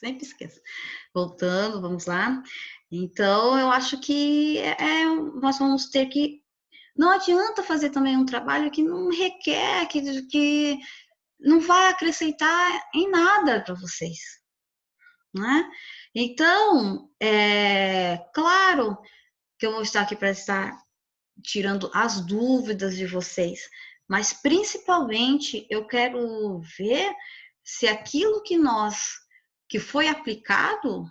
Sempre esqueço. Voltando, vamos lá. Então, eu acho que nós vamos ter que... Não adianta fazer também um trabalho que não requer, que não vai acrescentar em nada para vocês, né? Então, claro que eu vou estar aqui para estar tirando as dúvidas de vocês, mas principalmente eu quero ver se aquilo que foi aplicado,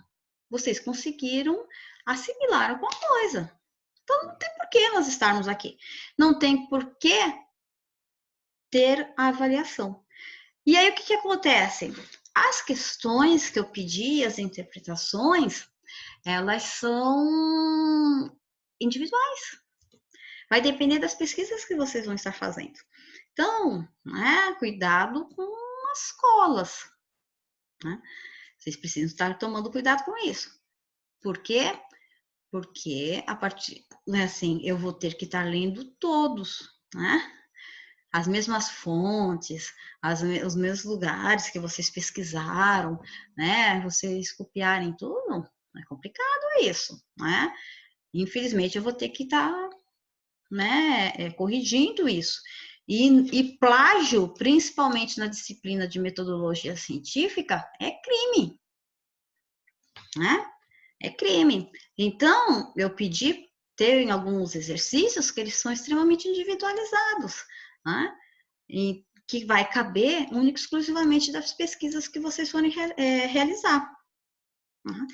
vocês conseguiram assimilar alguma coisa. Então não tem por que nós estarmos aqui. Não tem por que ter a avaliação. E aí o que acontece? As questões que eu pedi, as interpretações, elas são individuais. Vai depender das pesquisas que vocês vão estar fazendo. Então, né, cuidado com as colas. Né? Vocês precisam estar tomando cuidado com isso. Por quê? Porque a partir, né, assim, eu vou ter que estar lendo todos, né? As mesmas fontes, os mesmos lugares que vocês pesquisaram, né? Vocês copiarem tudo, é complicado isso, né? Infelizmente, eu vou ter que estar, né, corrigindo isso. E plágio, principalmente na disciplina de metodologia científica, é crime, né? É crime. Então, eu pedi ter alguns exercícios que eles são extremamente individualizados, né? E que vai caber única e exclusivamente das pesquisas que vocês forem realizar. Né?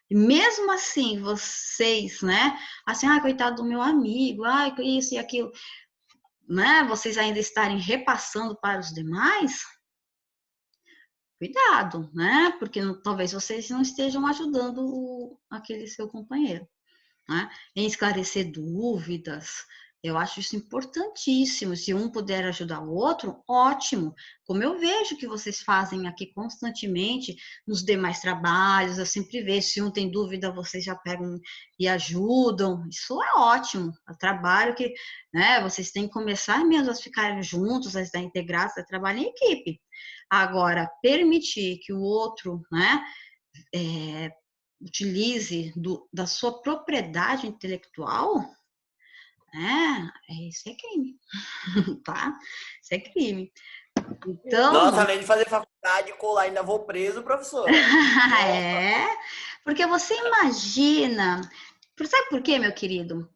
E mesmo assim, vocês, né? Assim, coitado do meu amigo, isso e aquilo, né? Vocês ainda estarem repassando para os demais, cuidado, né? Porque talvez vocês não estejam ajudando aquele seu companheiro, né? Em esclarecer dúvidas. Eu acho isso importantíssimo. Se um puder ajudar o outro, ótimo. Como eu vejo que vocês fazem aqui constantemente nos demais trabalhos, eu sempre vejo, se um tem dúvida, vocês já pegam e ajudam. Isso é ótimo. É trabalho que, né, vocês têm que começar mesmo a ficarem juntos, a estar integrados, a trabalhar em equipe. Agora, permitir que o outro, né, utilize da sua propriedade intelectual, isso é crime, tá? Isso é crime. Nossa, Então, além de fazer faculdade, colar, ainda vou preso, professora. porque você imagina, sabe por quê, meu querido?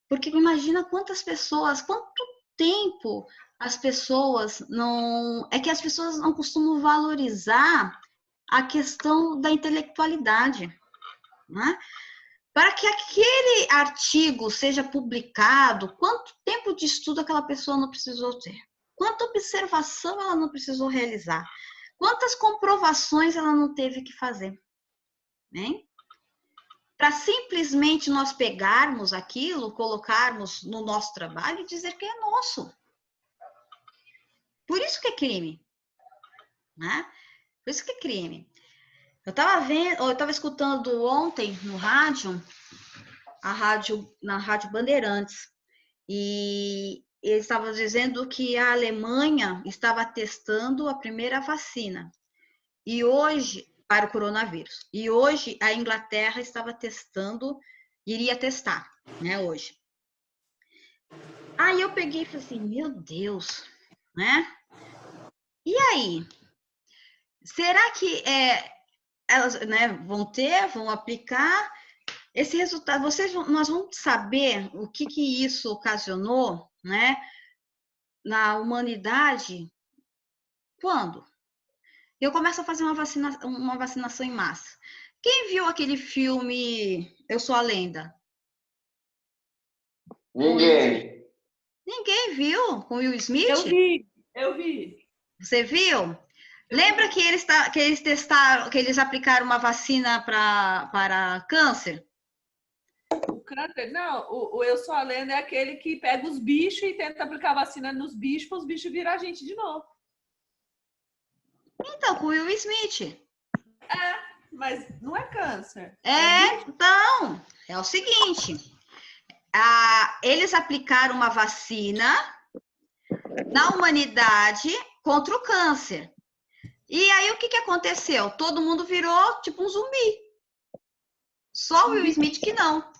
Porque imagina quantas pessoas, quanto tempo as pessoas não, é que as pessoas não costumam valorizar a questão da intelectualidade, né? Para que aquele artigo seja publicado, quanto tempo de estudo aquela pessoa não precisou ter? Quanta observação ela não precisou realizar? Quantas comprovações ela não teve que fazer? Né? Para simplesmente nós pegarmos aquilo, colocarmos no nosso trabalho e dizer que é nosso. Por isso que é crime. Né? Por isso que é crime. Eu estava escutando ontem no rádio, na Rádio Bandeirantes, e ele estava dizendo que a Alemanha estava testando a primeira vacina e hoje para o coronavírus. E hoje a Inglaterra iria testar, né, hoje. Aí eu peguei e falei assim, meu Deus, né? E aí? Será que elas, né, vão aplicar esse resultado? Nós vamos saber o que isso ocasionou, né, na humanidade. Quando? Eu começo a fazer uma vacinação em massa. Quem viu aquele filme Eu Sou a Lenda? Ninguém. Ninguém viu com Will Smith? Eu vi. Você viu? Lembra que eles testaram, que eles aplicaram uma vacina para câncer? O câncer, não, o Eu Sou a Lenda é aquele que pega os bichos e tenta aplicar vacina nos bichos para os bichos virar a gente de novo. Então, com Will Smith. Mas não é câncer. Então, é o seguinte. Eles aplicaram uma vacina na humanidade contra o câncer. E aí, o que aconteceu? Todo mundo virou tipo um zumbi. Só o Will Smith que não.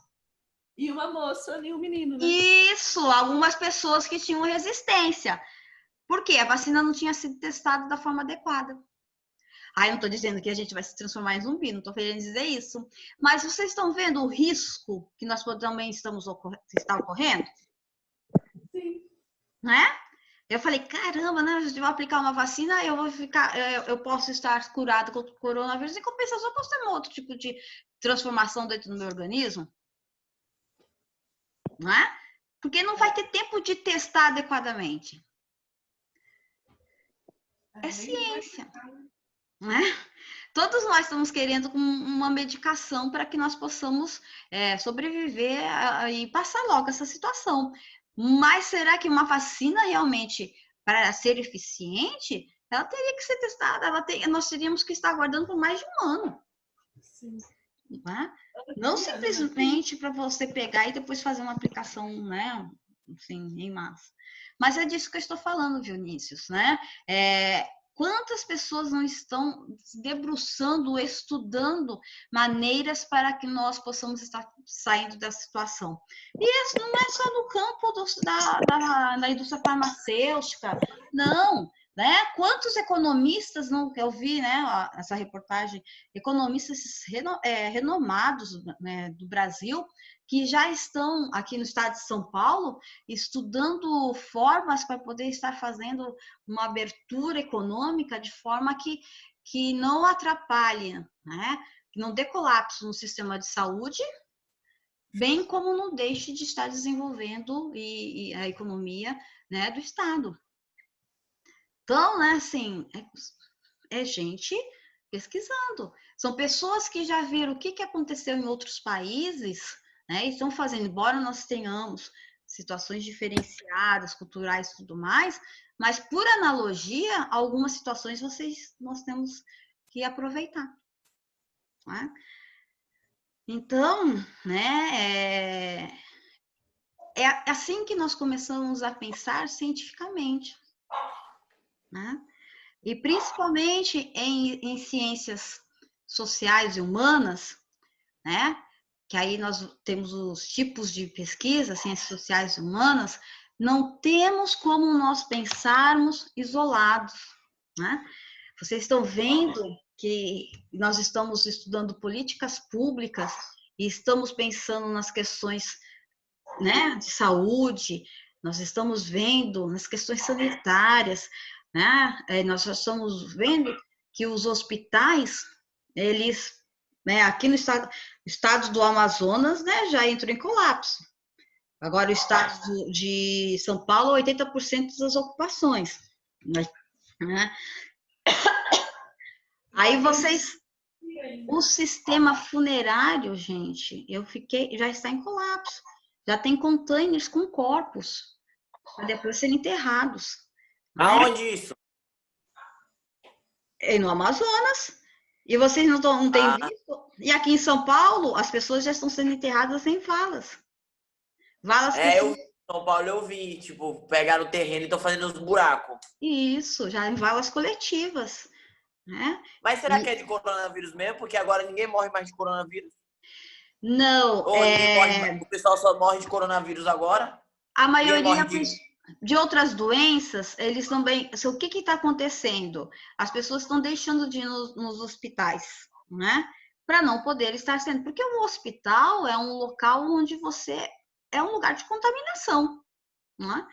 E uma moça e um menino, né? Isso, algumas pessoas que tinham resistência. Por quê? A vacina não tinha sido testada da forma adequada. Aí, não estou dizendo que a gente vai se transformar em zumbi, não estou querendo dizer isso. Mas vocês estão vendo o risco que nós também está ocorrendo? Sim. Né? Eu falei, caramba, né? Se eu vou aplicar uma vacina, eu posso estar curado contra o coronavírus. Em compensação, eu posso ter um outro tipo de transformação dentro do meu organismo. Não é? Porque não vai ter tempo de testar adequadamente. É ciência. Não é? Todos nós estamos querendo uma medicação para que nós possamos sobreviver e passar logo essa situação. Mas será que uma vacina realmente, para ser eficiente, ela teria que ser testada? Nós teríamos que estar aguardando por mais de um ano. Sim. Não simplesmente para você pegar e depois fazer uma aplicação, né? Assim, em massa. Mas é disso que eu estou falando, Vinícius, né? Quantas pessoas não estão se debruçando, estudando maneiras para que nós possamos estar saindo da situação? E isso não é só no campo da indústria farmacêutica, não. Né? Quantos economistas, não, eu vi, né, essa reportagem, economistas renomados, né, do Brasil, que já estão aqui no estado de São Paulo, estudando formas para poder estar fazendo uma abertura econômica de forma que não atrapalhe, né? Que não dê colapso no sistema de saúde, bem como não deixe de estar desenvolvendo a economia, né, do estado. Então, né, assim, é gente pesquisando. São pessoas que já viram o que aconteceu em outros países, né? E estão fazendo, embora nós tenhamos situações diferenciadas, culturais e tudo mais, mas por analogia, algumas situações nós temos que aproveitar. Né? Então, né, é assim que nós começamos a pensar cientificamente. Né? E principalmente em ciências sociais e humanas, né? Que aí nós temos os tipos de pesquisa, ciências sociais e humanas, não temos como nós pensarmos isolados, né? Vocês estão vendo que nós estamos estudando políticas públicas e estamos pensando nas questões, né, de saúde, nós estamos vendo nas questões sanitárias, né? Nós já estamos vendo que os hospitais, eles, né, aqui no estado do Amazonas, né, já entrou em colapso. Agora, o estado de São Paulo, 80% das ocupações. Né? Aí o sistema funerário, gente, já está em colapso. Já tem containers com corpos para depois serem enterrados. Aonde isso? No Amazonas. E vocês não têm visto? E aqui em São Paulo, as pessoas já estão sendo enterradas em valas. Valas que Eu vi, em São Paulo eu vi, tipo, pegaram o terreno e estão fazendo os buracos. Isso, já em valas coletivas. Né? Mas será que é de coronavírus mesmo? Porque agora ninguém morre mais de coronavírus? Não, Ou ninguém morre, o pessoal só morre de coronavírus agora? a Ninguém maioria morre de outras doenças, eles também. O que está acontecendo? As pessoas estão deixando de ir nos hospitais, né? Para não poder estar sendo. Porque o hospital é um local onde você. É um lugar de contaminação, né?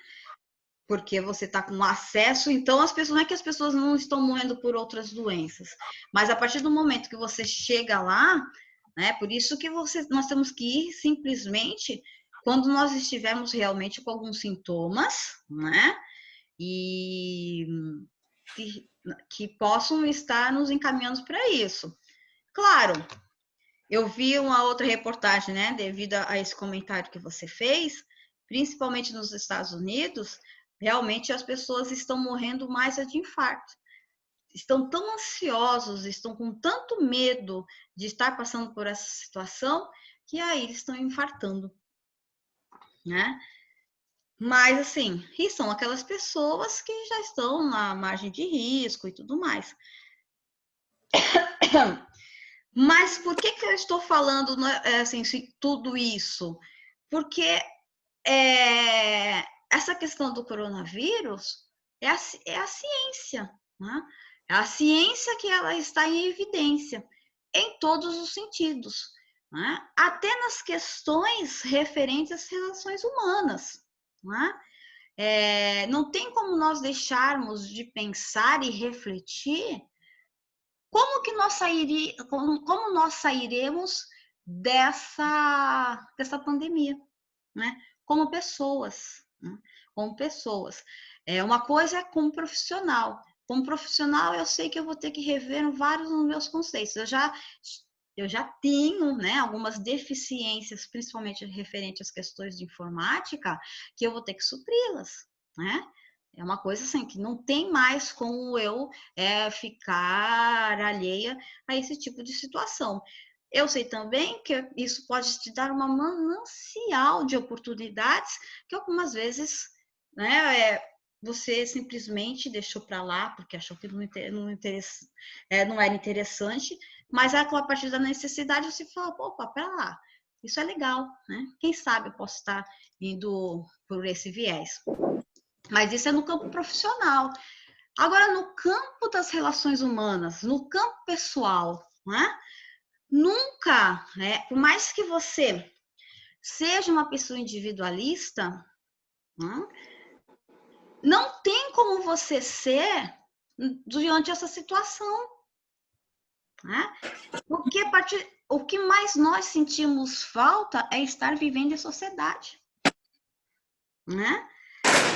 Porque você está com acesso, então as pessoas, não é que as pessoas não estão morrendo por outras doenças, mas a partir do momento que você chega lá, né? Por isso que nós temos que ir simplesmente quando nós estivermos realmente com alguns sintomas, né? E que possam estar nos encaminhando para isso. Claro, eu vi uma outra reportagem, né? Devido a esse comentário que você fez, principalmente nos Estados Unidos, realmente as pessoas estão morrendo mais de infarto. Estão tão ansiosos, estão com tanto medo de estar passando por essa situação, que aí eles estão infartando, né? Mas, assim, e são aquelas pessoas que já estão na margem de risco e tudo mais. Mas por que eu estou falando assim, tudo isso? Porque essa questão do coronavírus é a ciência, né? É a ciência que ela está em evidência em todos os sentidos, né? Até nas questões referentes às relações humanas, né? Não tem como nós deixarmos de pensar e refletir como nós sairemos dessa pandemia, né? Como pessoas, né? Como pessoas. Uma coisa é como profissional. Como profissional, eu sei que eu vou ter que rever vários dos meus conceitos. Eu já tenho, né, algumas deficiências, principalmente referente às questões de informática, que eu vou ter que supri-las, né? É uma coisa assim que não tem mais como eu ficar alheia a esse tipo de situação. Eu sei também que isso pode te dar uma manancial de oportunidades que algumas vezes, né, você simplesmente deixou para lá porque achou que não era interessante, mas a partir da necessidade você fala, opa, pera lá, isso é legal, né? Quem sabe eu posso estar indo por esse viés. Mas isso é no campo profissional. Agora, no campo das relações humanas, no campo pessoal, né? Nunca, né? Por mais que você seja uma pessoa individualista, né? Não tem como você ser diante dessa situação, né? Porque o que mais nós sentimos falta é estar vivendo em sociedade, né?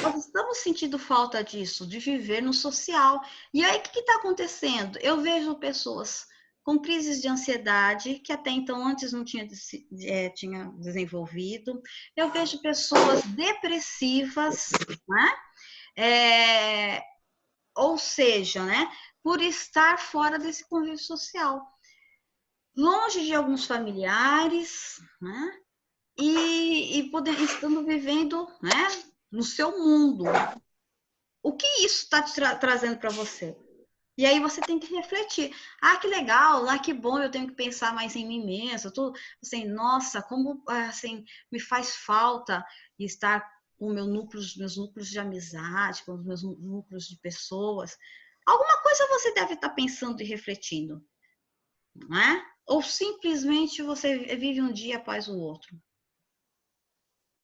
Nós estamos sentindo falta disso, de viver no social. E aí, o que está acontecendo? Eu vejo pessoas com crises de ansiedade, que até então antes não tinha desenvolvido. Eu vejo pessoas depressivas, né? Ou seja, né? Por estar fora desse convívio social. Longe de alguns familiares, né? Estando vivendo, né? No seu mundo. O que isso está te trazendo para você? E aí você tem que refletir. Ah, que legal, que bom, eu tenho que pensar mais em mim mesma. Tô, assim, nossa, como assim, me faz falta estar com meus núcleos de amizade, com os meus núcleos de pessoas. Alguma coisa você deve estar pensando e refletindo, não é? Ou simplesmente você vive um dia após o outro,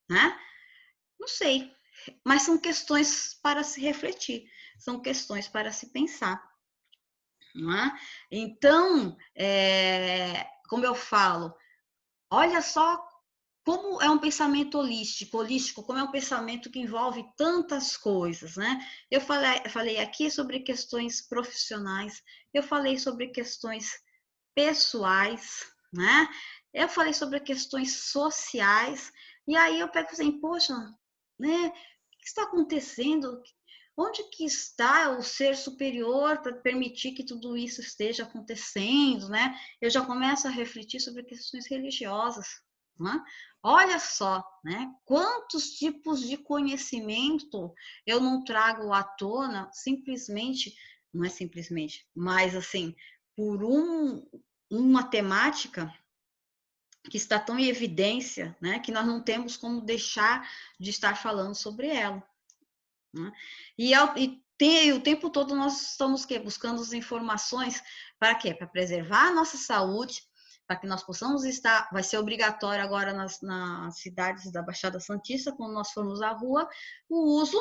né? Não sei, mas são questões para se refletir, são questões para se pensar. Não é? Então, como eu falo, olha só como é um pensamento holístico, como é um pensamento que envolve tantas coisas, né? Eu falei aqui sobre questões profissionais, eu falei sobre questões pessoais, né? Eu falei sobre questões sociais, e aí eu pego assim, poxa, né? O que está acontecendo? Onde que está o ser superior para permitir que tudo isso esteja acontecendo, né? Eu já começo a refletir sobre questões religiosas, né? Olha só, né? Quantos tipos de conhecimento eu não trago à tona simplesmente, não é simplesmente, mas assim, por uma temática que está tão em evidência, né? Que nós não temos como deixar de estar falando sobre ela. Né? E o tempo todo nós estamos buscando as informações para quê? Para preservar a nossa saúde, para que nós possamos estar, vai ser obrigatório agora nas cidades da Baixada Santista, quando nós formos à rua, o uso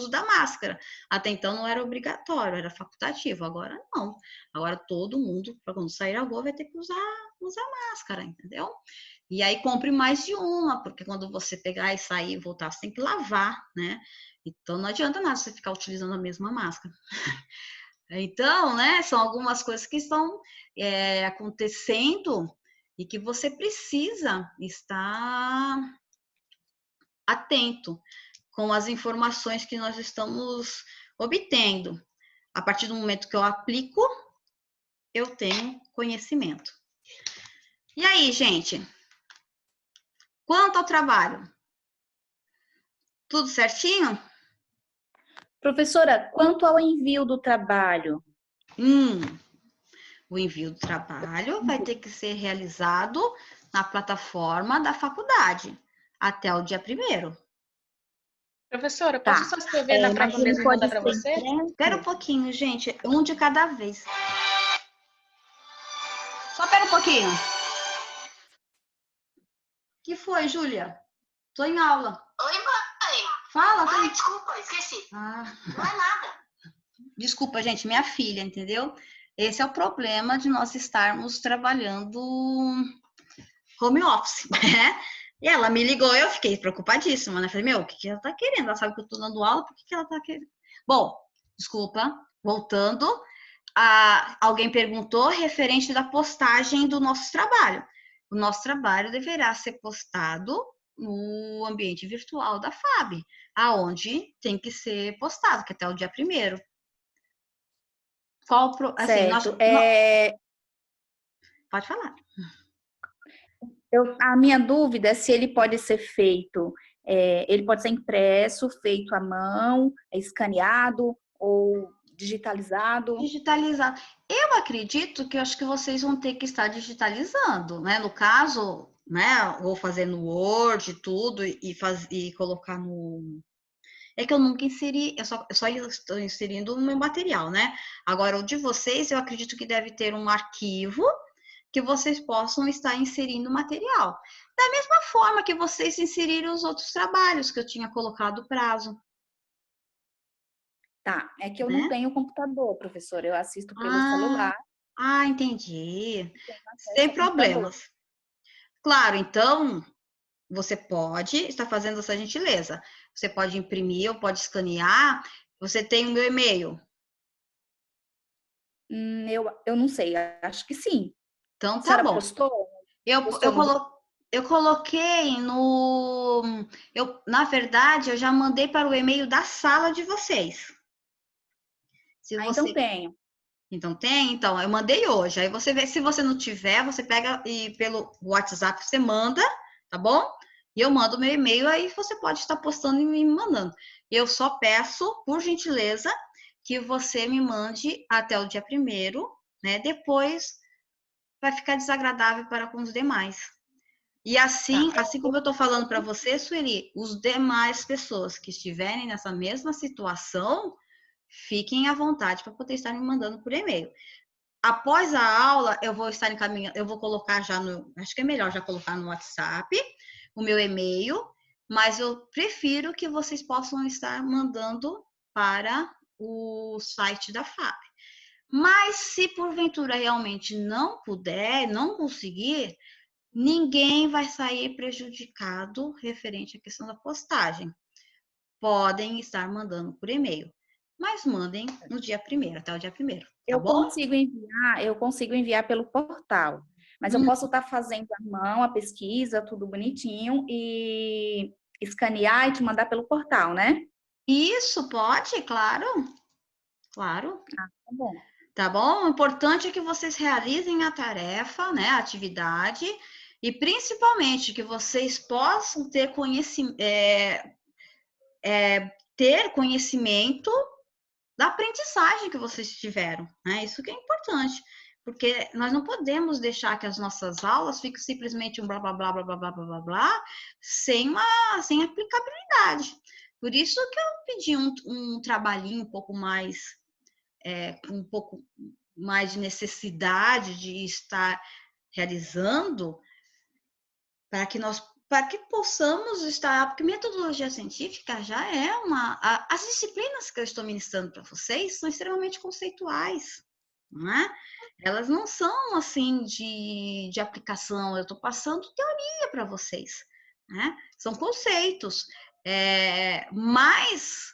da máscara. Até então não era obrigatório, era facultativo, agora não. Agora todo mundo, para quando sair à rua, vai ter que usar máscara, entendeu? E aí compre mais de uma, porque quando você pegar e sair e voltar, você tem que lavar, né? Então não adianta nada você ficar utilizando a mesma máscara. Então, né, são algumas coisas que estão acontecendo e que você precisa estar atento com as informações que nós estamos obtendo. A partir do momento que eu aplico, eu tenho conhecimento. E aí, gente? Quanto ao trabalho? Tudo certinho? Professora, quanto ao envio do trabalho? O envio do trabalho vai ter que ser realizado na plataforma da faculdade até o dia 1º. Professora, eu Tá. posso só escrever na Mas prova ele mesmo e pode mandar para ser você? Espera um pouquinho, gente. Um de cada vez. Só espera um pouquinho. O que foi, Júlia? Tô em aula. Oi, mãe. Fala. Ai, desculpa, esqueci. Ah, Não é nada. desculpa, gente, minha filha, entendeu? Esse é o problema de nós estarmos trabalhando home office, né? E ela me ligou, eu fiquei preocupadíssima, né? Falei, meu, o que que ela tá querendo? Ela sabe que eu tô dando aula, por que que ela tá querendo? Bom, desculpa, voltando, alguém perguntou referente da postagem do nosso trabalho. O nosso trabalho deverá ser postado no ambiente virtual da FAB, aonde tem que ser postado, que é até o dia 1º. Assim, certo. Pode falar. A minha dúvida é se ele pode ser feito, ele pode ser impresso, feito à mão, escaneado ou digitalizado. Digitalizar. Eu acredito que eu acho que vocês vão ter que estar digitalizando, né? No caso, né? Ou fazer no Word, tudo, e colocar no. É que eu nunca inseri, eu só estou inserindo o meu material, né? Agora, o de vocês, eu acredito que deve ter um arquivo que vocês possam estar inserindo material. Da mesma forma que vocês inseriram os outros trabalhos que eu tinha colocado prazo. Tá, é que eu né? não tenho computador, professora, eu assisto pelo celular. Entendi. Acesso Sem ao computador. problemas. Claro, então, você pode estar fazendo essa gentileza. Você pode imprimir ou pode escanear. Você tem o meu e-mail. Eu não sei, acho que sim. Então, A tá senhora bom. postou? Eu coloquei no... na verdade, eu já mandei para o e-mail da sala de vocês. Se você... Então tenho. Então tem? Então, eu mandei hoje. Aí você vê, se você não tiver, você pega e pelo WhatsApp você manda, tá bom? E eu mando meu e-mail, aí você pode estar postando e me mandando. Eu só peço, por gentileza, que você me mande até o dia 1º, né? Depois vai ficar desagradável para com os demais. E assim como eu estou falando para você, Sueli, os demais pessoas que estiverem nessa mesma situação, fiquem à vontade para poder estar me mandando por e-mail. Após a aula, eu vou estar encaminhando, eu vou colocar já acho que é melhor já colocar no WhatsApp o meu e-mail, mas eu prefiro que vocês possam estar mandando para o site da FAB. Mas se porventura realmente não puder, não conseguir, ninguém vai sair prejudicado referente à questão da postagem. Podem estar mandando por e-mail, mas mandem no dia 1º, até o dia 1º, tá bom? Eu consigo enviar pelo portal, mas eu posso estar fazendo à mão a pesquisa, tudo bonitinho, e escanear e te mandar pelo portal, né? Isso, pode, claro. Claro. Tá bom. Tá bom? O importante é que vocês realizem a tarefa, né, a atividade, e principalmente que vocês possam ter conhecimento da aprendizagem que vocês tiveram, né? Isso que é importante, porque nós não podemos deixar que as nossas aulas fiquem simplesmente um blá blá blá blá blá blá blá blá blá sem aplicabilidade. Por isso que eu pedi um trabalhinho um pouco mais de necessidade de estar realizando para que possamos estar, porque metodologia científica já é as disciplinas que eu estou ministrando para vocês são extremamente conceituais, não é? Elas não são assim de aplicação, eu estou passando teoria para vocês, né? São conceitos, mas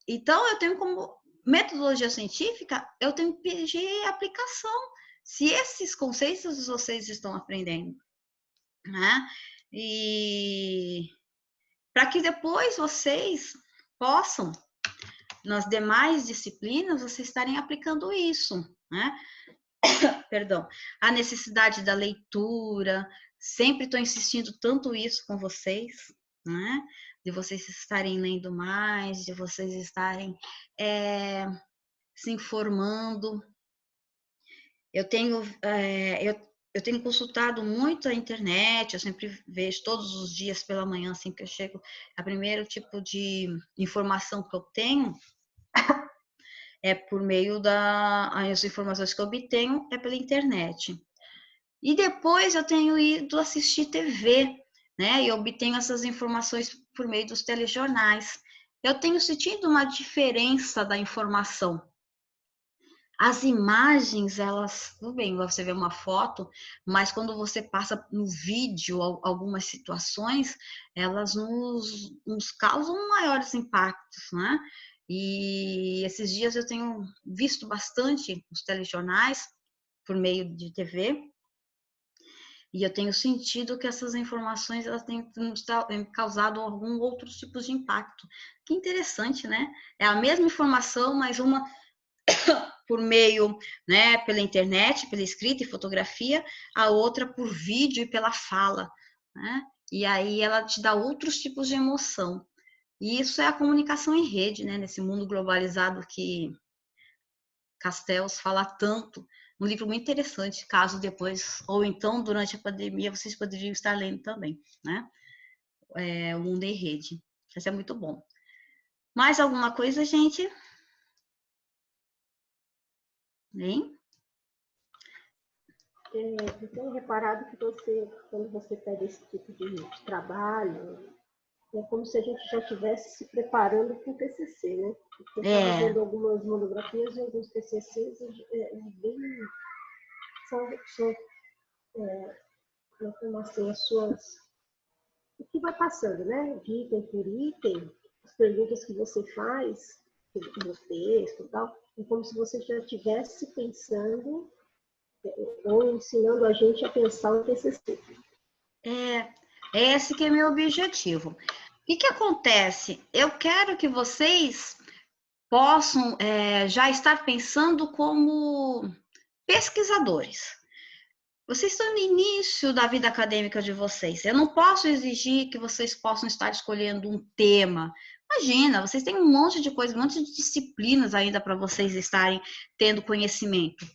então eu tenho como metodologia científica, eu tenho que pedir aplicação. Se esses conceitos vocês estão aprendendo, né? E para que depois vocês possam, nas demais disciplinas, vocês estarem aplicando isso, né? Perdão. A necessidade da leitura, sempre estou insistindo tanto isso com vocês, né? De vocês estarem lendo mais, de vocês estarem se informando. Eu tenho, eu tenho consultado muito a internet, eu sempre vejo todos os dias pela manhã, assim que eu chego, a primeiro tipo de informação que eu tenho é por meio as informações que eu obtenho é pela internet. E depois eu tenho ido assistir TV, né? E obtenho essas informações por meio dos telejornais. Eu tenho sentido uma diferença da informação. As imagens, elas, tudo bem, você vê uma foto, mas quando você passa no vídeo algumas situações, elas nos causam maiores impactos, né? E esses dias eu tenho visto bastante os telejornais por meio de TV, e eu tenho sentido que essas informações elas têm causado algum outros tipos de impacto. Que interessante, né? É a mesma informação, mas uma por meio, né, pela internet, pela escrita e fotografia, a outra por vídeo e pela fala, né? E aí ela te dá outros tipos de emoção. E isso é a comunicação em rede, né? Nesse mundo globalizado que Castells fala tanto. Um livro muito interessante, caso depois, ou então durante a pandemia, vocês poderiam estar lendo também, né? O Mundo em Rede. Isso é muito bom. Mais alguma coisa, gente? Hein? Eu tenho reparado que você, quando você pega esse tipo de trabalho, é como se a gente já estivesse se preparando para o TCC, né? Porque eu estava vendo algumas monografias e alguns TCCs bem, são como assim, as suas... O que vai passando, né? De item por item, as perguntas que você faz no texto e tal, é como se você já estivesse pensando ou ensinando a gente a pensar o TCC. Esse que é meu objetivo. O que acontece? Eu quero que vocês possam já estar pensando como pesquisadores. Vocês estão no início da vida acadêmica de vocês. Eu não posso exigir que vocês possam estar escolhendo um tema. Imagina, vocês têm um monte de coisas, um monte de disciplinas ainda para vocês estarem tendo conhecimento.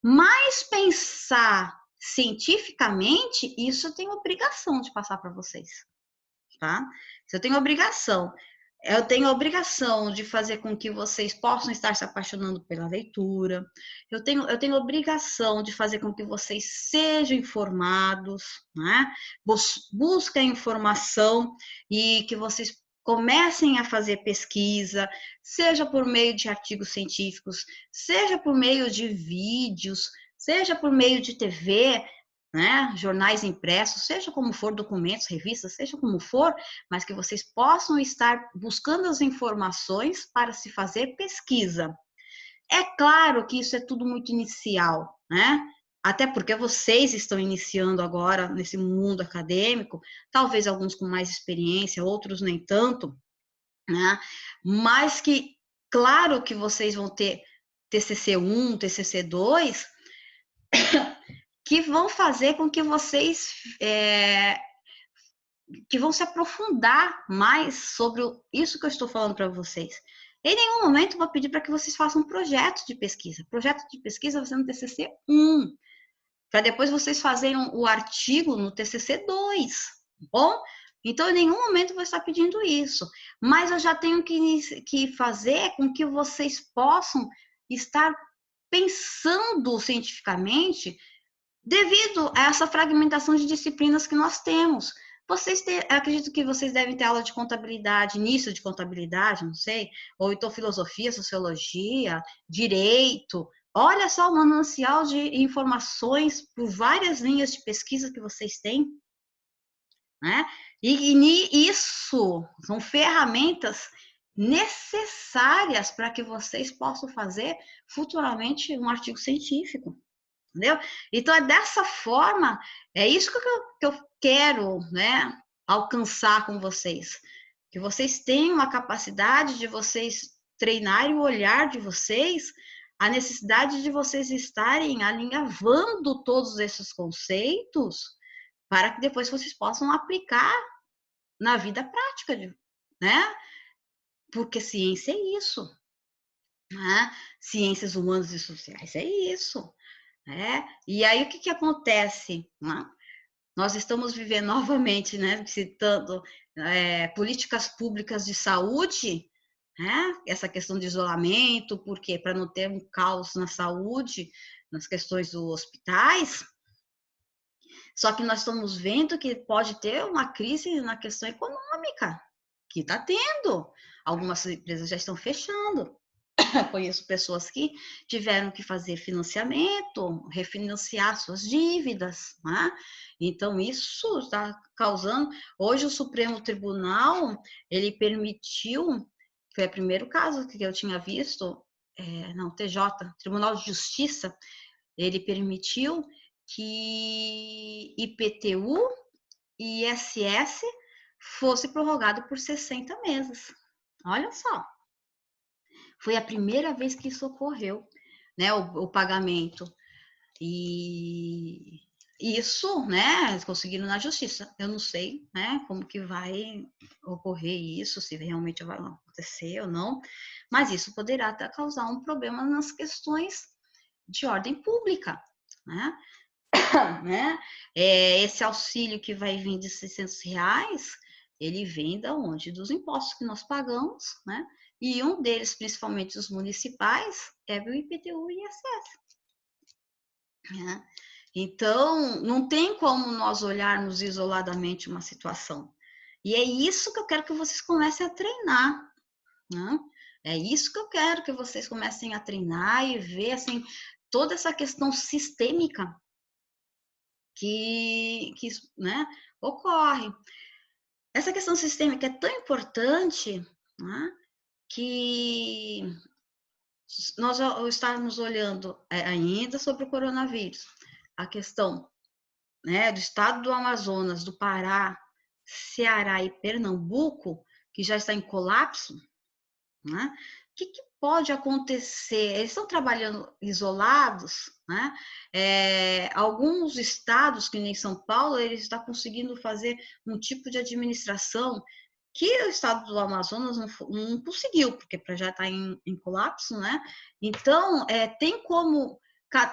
Mas pensar cientificamente, isso eu tenho obrigação de passar para vocês, tá? Eu tenho obrigação. Eu tenho a obrigação de fazer com que vocês possam estar se apaixonando pela leitura. Eu tenho obrigação de fazer com que vocês sejam informados, né? Busquem informação e que vocês comecem a fazer pesquisa, seja por meio de artigos científicos, seja por meio de vídeos, seja por meio de TV, né? Jornais impressos, seja como for, documentos, revistas, seja como for, mas que vocês possam estar buscando as informações para se fazer pesquisa. É claro que isso é tudo muito inicial, né? Até porque vocês estão iniciando agora nesse mundo acadêmico, talvez alguns com mais experiência, outros nem tanto, né? Mas que, claro que vocês vão ter TCC1, TCC2, que vão fazer com que vocês que vão se aprofundar mais sobre isso que eu estou falando para vocês. Em nenhum momento eu vou pedir para que vocês façam um projeto de pesquisa. Projeto de pesquisa vai ser no TCC 1, para depois vocês fazerem o artigo no TCC 2, bom? Então, em nenhum momento eu vou estar pedindo isso. Mas eu já tenho que fazer com que vocês possam estar pensando cientificamente devido a essa fragmentação de disciplinas que nós temos. Acredito que vocês devem ter aula de contabilidade, início de contabilidade, não sei, ou então filosofia, sociologia, direito. Olha só o manancial de informações por várias linhas de pesquisa que vocês têm, né? E isso são ferramentas necessárias para que vocês possam fazer futuramente um artigo científico. Entendeu? Então, é dessa forma, é isso que eu quero, né, alcançar com vocês. Que vocês tenham a capacidade de vocês treinarem o olhar de vocês, a necessidade de vocês estarem alinhavando todos esses conceitos para que depois vocês possam aplicar na vida prática, né? Porque ciência é isso, né? Ciências humanas e sociais é isso. E aí, o que acontece? Né? Nós estamos vivendo novamente, né, citando políticas públicas de saúde, né? Essa questão de isolamento, por quê? Para não ter um caos na saúde, nas questões dos hospitais. Só que nós estamos vendo que pode ter uma crise na questão econômica, que está tendo. Algumas empresas já estão fechando. Eu conheço pessoas que tiveram que fazer financiamento, refinanciar suas dívidas, né? Então, isso está causando... Hoje, o Supremo Tribunal, ele permitiu, foi o primeiro caso que eu tinha visto, TJ, Tribunal de Justiça, ele permitiu que IPTU e ISS fosse prorrogado por 60 meses. Olha só. Foi a primeira vez que isso ocorreu, né, o pagamento. E isso, né, eles conseguiram na justiça. Eu não sei, né, como que vai ocorrer isso, se realmente vai acontecer ou não, mas isso poderá até causar um problema nas questões de ordem pública, né? Esse auxílio que vai vir de R$600, ele vem da onde? Dos impostos que nós pagamos, né? E um deles, principalmente os municipais, é o IPTU e ISS. Né? Então, não tem como nós olharmos isoladamente uma situação. E é isso que eu quero que vocês comecem a treinar. Né? É isso que eu quero que vocês comecem a treinar e ver, assim, toda essa questão sistêmica que né, ocorre. Essa questão sistêmica é tão importante, né, que nós estamos olhando ainda sobre o coronavírus, a questão, né, do estado do Amazonas, do Pará, Ceará e Pernambuco, que já está em colapso, né? O que pode acontecer? Eles estão trabalhando isolados, né? Alguns estados, que nem São Paulo, eles estão conseguindo fazer um tipo de administração que o estado do Amazonas não conseguiu, porque já está em colapso, né? Então, tem como,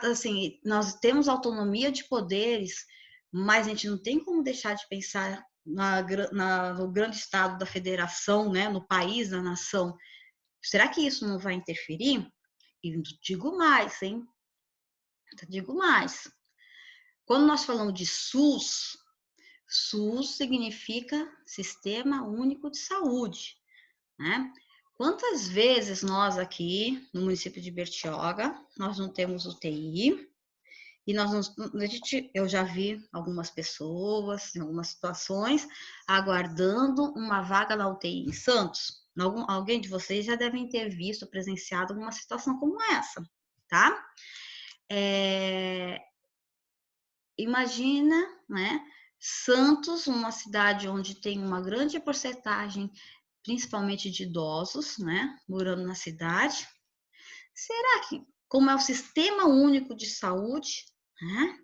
assim, nós temos autonomia de poderes, mas a gente não tem como deixar de pensar no grande estado da federação, né? No país, na nação. Será que isso não vai interferir? E digo mais, hein? Digo mais. Quando nós falamos de SUS, SUS significa Sistema Único de Saúde, né? Quantas vezes nós aqui, no município de Bertioga, nós não temos UTI, e eu já vi algumas pessoas, em algumas situações, aguardando uma vaga na UTI em Santos. Alguém de vocês já devem ter visto, presenciado uma situação como essa, tá? Imagina, né? Santos, uma cidade onde tem uma grande porcentagem, principalmente de idosos, né? Morando na cidade. Será que, como é o Sistema Único de Saúde, né?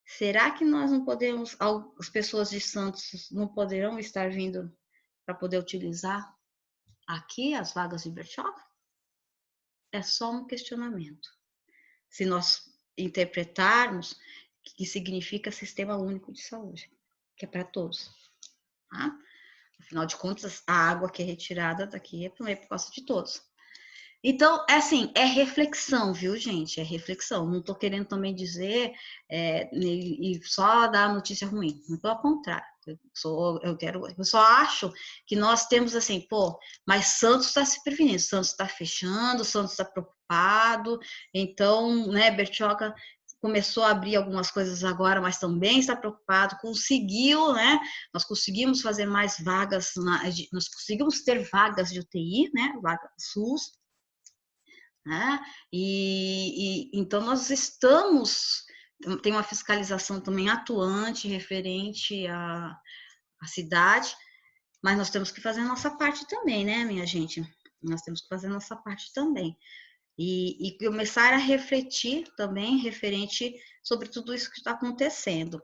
Será que nós não podemos, as pessoas de Santos não poderão estar vindo para poder utilizar aqui as vagas de Bertioga? É só um questionamento. Se nós interpretarmos que significa Sistema Único de Saúde, que é para todos. Tá? Afinal de contas, a água que é retirada daqui é por causa de todos. Então, é reflexão, viu, gente? É reflexão. Não estou querendo também dizer e só dar notícia ruim. Muito pelo contrário. Eu só acho que nós temos assim, mas Santos está se prevenindo, Santos está fechando, Santos está preocupado. Então, né, Bertioga começou a abrir algumas coisas agora, mas também está preocupado, conseguiu, né? Nós conseguimos fazer mais vagas, nós conseguimos ter vagas de UTI, né? Vaga do SUS. Né? Então nós tem uma fiscalização também atuante referente à cidade, mas nós temos que fazer a nossa parte também, né, minha gente? Nós temos que fazer a nossa parte também. E começar a refletir também referente sobre tudo isso que está acontecendo.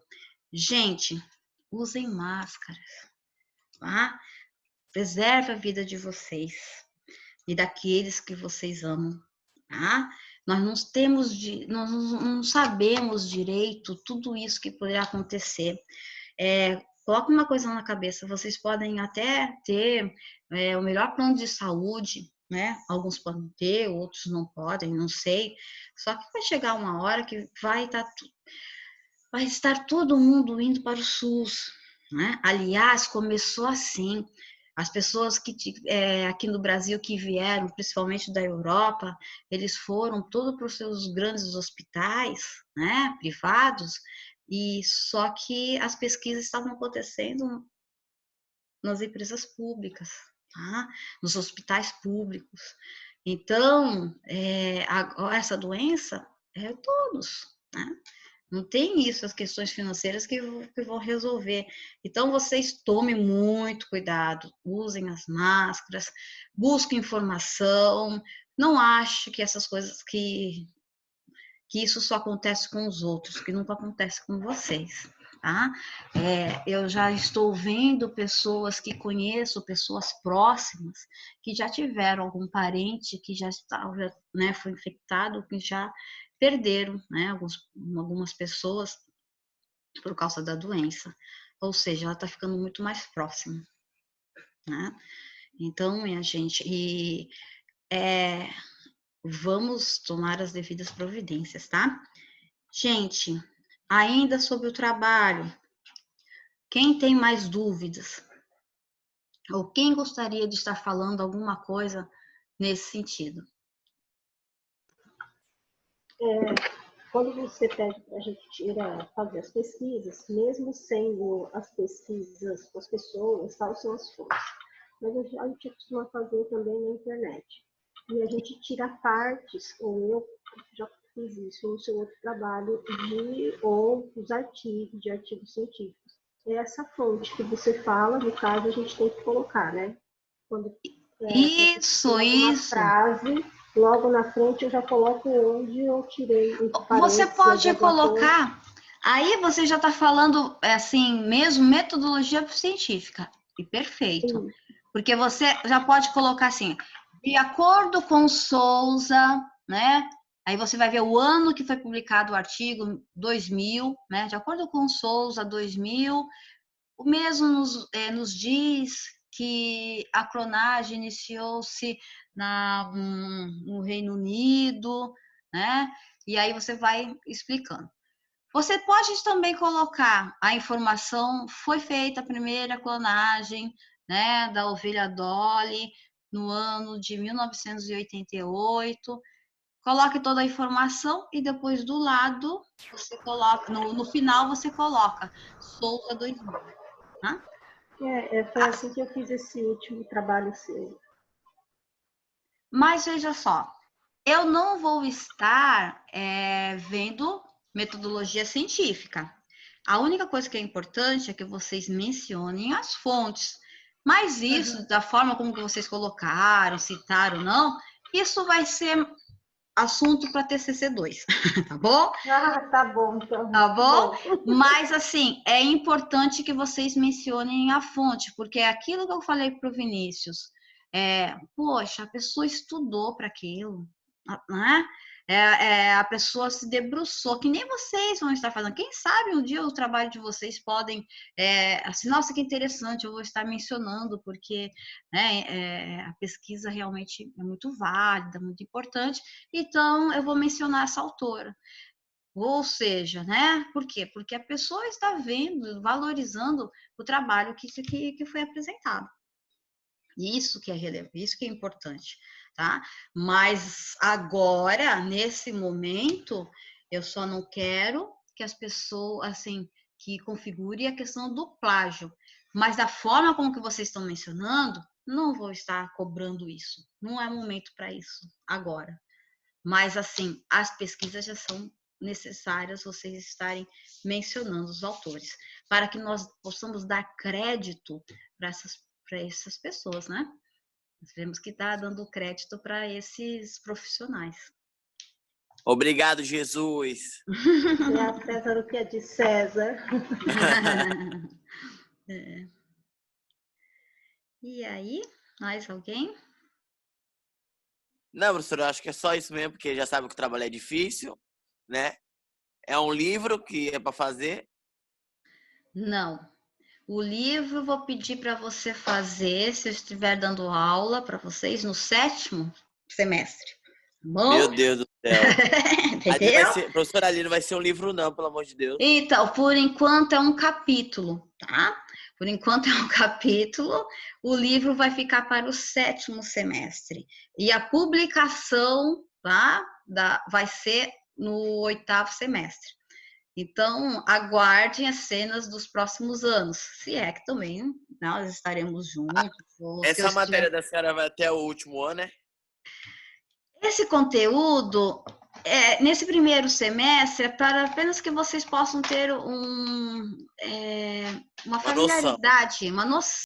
Gente, usem máscaras, tá? Preserve a vida de vocês e daqueles que vocês amam. Tá? Nós não temos, nós não sabemos direito tudo isso que poderá acontecer. Coloque uma coisa na cabeça, vocês podem até ter o melhor plano de saúde, né? Alguns podem ter, outros não podem, não sei. Só que vai chegar uma hora que vai estar todo mundo indo para o SUS, né? Aliás, começou assim. As pessoas que aqui no Brasil que vieram, principalmente da Europa, eles foram todos para os seus grandes hospitais, né, privados, e só que as pesquisas estavam acontecendo nas empresas públicas, tá? Nos hospitais públicos. Então, essa doença é todos, né? Não tem isso, as questões financeiras que vão resolver. Então, vocês tomem muito cuidado, usem as máscaras, busquem informação, não ache que essas coisas que isso só acontece com os outros, que nunca acontece com vocês, tá? Eu já estou vendo pessoas que conheço, pessoas próximas, que já tiveram algum parente que já estava, né, foi infectado, que já perderam, né, algumas pessoas por causa da doença. Ou seja, ela está ficando muito mais próxima, né? Então, minha gente, vamos tomar as devidas providências, tá? Gente, ainda sobre o trabalho, quem tem mais dúvidas? Ou quem gostaria de estar falando alguma coisa nesse sentido? Quando você pede para a gente fazer as pesquisas, mesmo sendo as pesquisas com as pessoas, quais são as fontes? Mas a gente costuma fazer também na internet. E a gente tira partes, ou eu já fiz isso no seu outro trabalho, ou os artigos, de artigos científicos. É essa fonte que você fala, no caso, a gente tem que colocar, né? Quando, isso. Frase, logo na frente eu já coloco onde eu tirei. Você pode colocar, aí você já está falando, assim, mesmo metodologia científica, e perfeito. Porque você já pode colocar assim, de acordo com Souza, né? Aí você vai ver o ano que foi publicado o artigo, 2000, né? De acordo com Souza, 2000, o mesmo nos diz que a clonagem iniciou-se no Reino Unido, né? E aí você vai explicando. Você pode também colocar a informação, foi feita a primeira clonagem, né, da ovelha Dolly no ano de 1988. Coloque toda a informação e depois do lado você coloca, no final você coloca Souza 2000. Tá? Foi assim que eu fiz esse último trabalho seu. Mas veja só, eu não vou estar vendo metodologia científica. A única coisa que é importante é que vocês mencionem as fontes. Mas isso, da forma como que vocês colocaram, citaram ou não, isso vai ser assunto para TCC 2, tá bom? Tá bom, então. Tá bom? Mas, assim, é importante que vocês mencionem a fonte, porque é aquilo que eu falei para o Vinícius. Poxa, a pessoa estudou para aquilo, né? A pessoa se debruçou, que nem vocês vão estar fazendo. Quem sabe um dia o trabalho de vocês podem, assim, nossa, que interessante, eu vou estar mencionando, porque né, a pesquisa realmente é muito válida, muito importante, então eu vou mencionar essa autora. Ou seja, né? Por quê? Porque a pessoa está vendo, valorizando o trabalho que foi apresentado. Isso que é relevante, isso que é importante, tá? Mas agora, nesse momento, eu só não quero que as pessoas, assim, que configure a questão do plágio. Mas da forma como que vocês estão mencionando, não vou estar cobrando isso. Não é momento para isso agora. Mas, assim, as pesquisas já são necessárias vocês estarem mencionando os autores, para que nós possamos dar crédito para essas pessoas, né? Nós temos que estar dando crédito para esses profissionais. Obrigado, Jesus. É a César o que é de César. E aí, mais alguém? Não, professora, eu acho que é só isso mesmo, porque já sabe que o trabalho é difícil, né? É um livro que é para fazer. Não. O livro eu vou pedir para você fazer, se eu estiver dando aula para vocês, no 7º semestre. Tá bom? Meu Deus do céu. Ali vai Entendeu? ser, professora, ali não vai ser um livro não, pelo amor de Deus. Então, por enquanto é um capítulo, tá? Por enquanto é um capítulo. O livro vai ficar para o 7º semestre. E a publicação, tá? Vai ser no 8º semestre. Então, aguardem as cenas dos próximos anos. Se é que também nós estaremos juntos. Ou se eu Essa matéria estiver... da senhora vai até o último ano, né? Esse conteúdo, nesse primeiro semestre, é para apenas que vocês possam ter uma Uma noção. familiaridade, uma noção